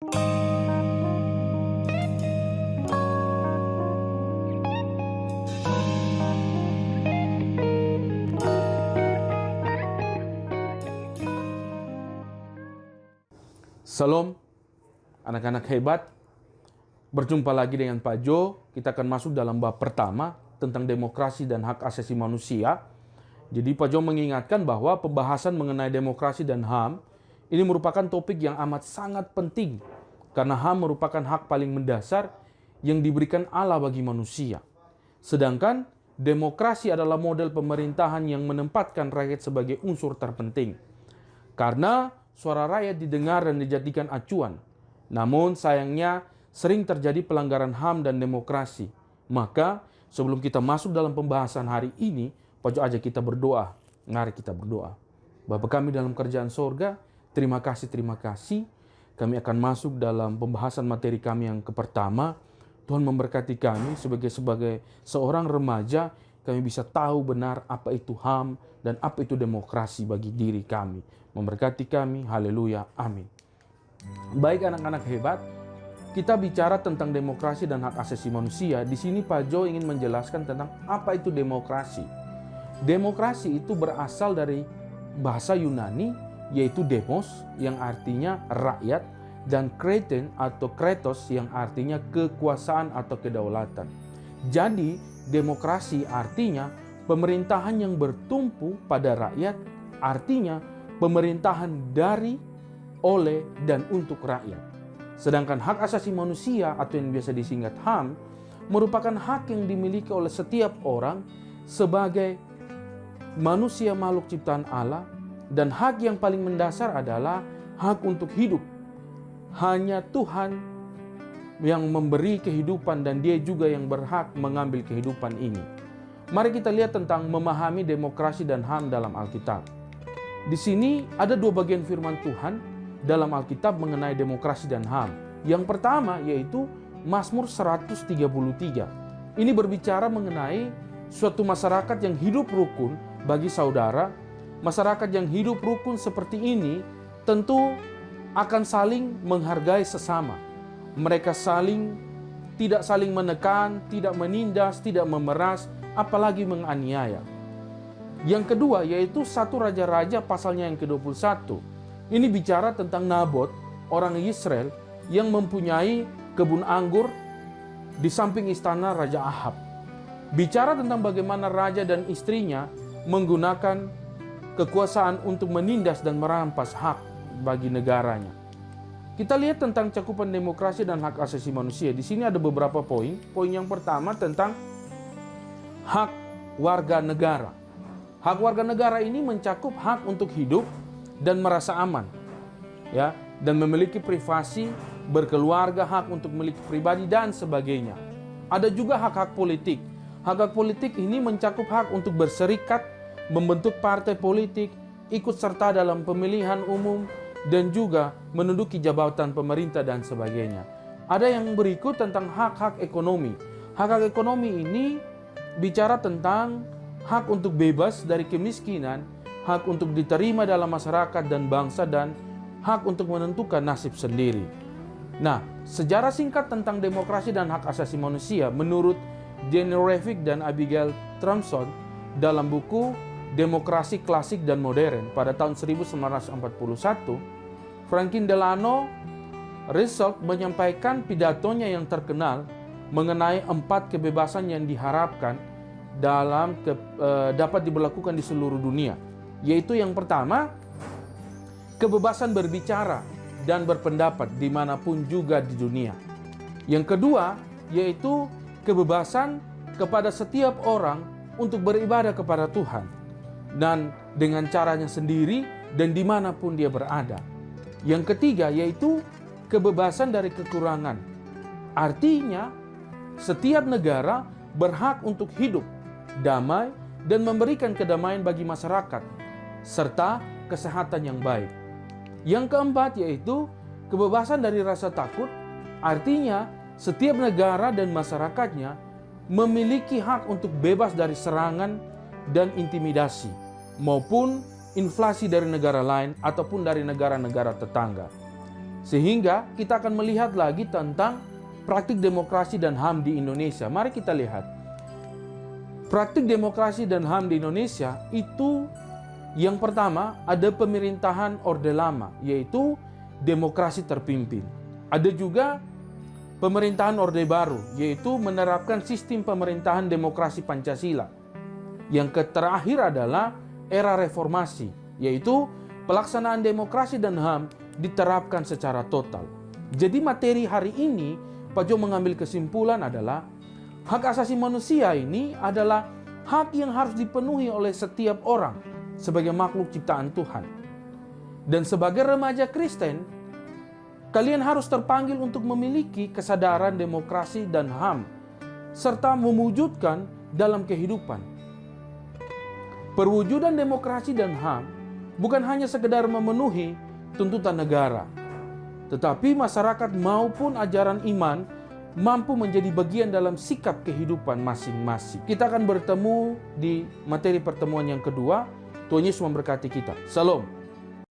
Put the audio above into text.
Salam, anak-anak hebat. Berjumpa lagi dengan Pak Jo. Kita akan masuk dalam bab pertama tentang demokrasi dan hak asasi manusia. Jadi Pak Jo mengingatkan bahwa pembahasan mengenai demokrasi dan HAM ini merupakan topik yang amat sangat penting. Karena HAM merupakan hak paling mendasar yang diberikan Allah bagi manusia. Sedangkan demokrasi adalah model pemerintahan yang menempatkan rakyat sebagai unsur terpenting. Karena suara rakyat didengar dan dijadikan acuan. Namun sayangnya sering terjadi pelanggaran HAM dan demokrasi. Maka sebelum kita masuk dalam pembahasan hari ini, Pak Jo ajak kita berdoa. Mari kita berdoa. Bapa kami dalam kerajaan sorga, terima kasih. Kami akan masuk dalam pembahasan materi kami yang pertama. Tuhan memberkati kami sebagai seorang remaja, kami bisa tahu benar apa itu HAM dan apa itu demokrasi bagi diri kami. Memberkati kami, haleluya, amin. Baik anak-anak hebat, kita bicara tentang demokrasi dan hak asasi manusia. Di sini Pak Jo ingin menjelaskan tentang apa itu demokrasi. Demokrasi itu berasal dari bahasa Yunani, yaitu demos, yang artinya rakyat, dan kreten atau kretos, yang artinya kekuasaan atau kedaulatan. Jadi, demokrasi artinya pemerintahan yang bertumpu pada rakyat, artinya pemerintahan dari, oleh, dan untuk rakyat. Sedangkan hak asasi manusia atau yang biasa disingkat HAM merupakan hak yang dimiliki oleh setiap orang sebagai manusia makhluk ciptaan Allah, dan hak yang paling mendasar adalah hak untuk hidup. Hanya Tuhan yang memberi kehidupan dan Dia juga yang berhak mengambil kehidupan ini. Mari kita lihat tentang memahami demokrasi dan HAM dalam Alkitab. Di sini ada dua bagian firman Tuhan dalam Alkitab mengenai demokrasi dan HAM. Yang pertama yaitu Mazmur 133. Ini berbicara mengenai suatu masyarakat yang hidup rukun bagi saudara. Masyarakat yang hidup rukun seperti ini tentu akan saling menghargai sesama. Mereka tidak saling menekan, tidak menindas, tidak memeras, apalagi menganiaya. Yang kedua yaitu 1 Raja-Raja pasalnya yang ke-21. Ini bicara tentang Nabot, orang Israel yang mempunyai kebun anggur di samping istana Raja Ahab. Bicara tentang bagaimana raja dan istrinya menggunakan kekuasaan untuk menindas dan merampas hak bagi negaranya. Kita lihat tentang cakupan demokrasi dan hak asasi manusia. Di sini ada beberapa poin. Poin yang pertama tentang hak warga negara. Hak warga negara ini mencakup hak untuk hidup dan merasa aman, ya, dan memiliki privasi, berkeluarga, hak untuk memiliki pribadi dan sebagainya. Ada juga hak-hak politik. Hak-hak politik ini mencakup hak untuk berserikat, membentuk partai politik, ikut serta dalam pemilihan umum, dan juga menduduki jabatan pemerintah dan sebagainya. Ada yang berikut tentang hak-hak ekonomi. Hak-hak ekonomi ini bicara tentang hak untuk bebas dari kemiskinan, hak untuk diterima dalam masyarakat dan bangsa, dan hak untuk menentukan nasib sendiri. Nah, sejarah singkat tentang demokrasi dan hak asasi manusia menurut Jenny Revick dan Abigail Thompson dalam buku Demokrasi Klasik dan Modern pada tahun 1941, Franklin Delano Roosevelt menyampaikan pidatonya yang terkenal mengenai 4 kebebasan yang diharapkan dapat diberlakukan di seluruh dunia. Yaitu yang pertama, kebebasan berbicara dan berpendapat dimanapun juga di dunia. Yang kedua, yaitu kebebasan kepada setiap orang untuk beribadah kepada Tuhan, dan dengan caranya sendiri dan dimanapun dia berada. Yang ketiga, yaitu kebebasan dari kekurangan. Artinya, setiap negara berhak untuk hidup damai dan memberikan kedamaian bagi masyarakat, serta kesehatan yang baik. Yang keempat yaitu kebebasan dari rasa takut, artinya setiap negara dan masyarakatnya memiliki hak untuk bebas dari serangan dan intimidasi, maupun inflasi dari negara lain ataupun dari negara-negara tetangga. Sehingga kita akan melihat lagi tentang praktik demokrasi dan HAM di Indonesia. Mari kita lihat. Praktik demokrasi dan HAM di Indonesia itu yang pertama ada pemerintahan Orde Lama, yaitu demokrasi terpimpin. Ada juga pemerintahan Orde Baru, yaitu menerapkan sistem pemerintahan demokrasi Pancasila. Yang terakhir adalah era reformasi, yaitu pelaksanaan demokrasi dan HAM diterapkan secara total. Jadi materi hari ini, Pak Jo mengambil kesimpulan adalah hak asasi manusia ini adalah hak yang harus dipenuhi oleh setiap orang sebagai makhluk ciptaan Tuhan. Dan sebagai remaja Kristen, kalian harus terpanggil untuk memiliki kesadaran demokrasi dan HAM, serta mewujudkan dalam kehidupan. Perwujudan demokrasi dan HAM bukan hanya sekedar memenuhi tuntutan negara, tetapi masyarakat maupun ajaran iman mampu menjadi bagian dalam sikap kehidupan masing-masing. Kita akan bertemu di materi pertemuan yang kedua. Tuhan Yesus memberkati kita. Salam.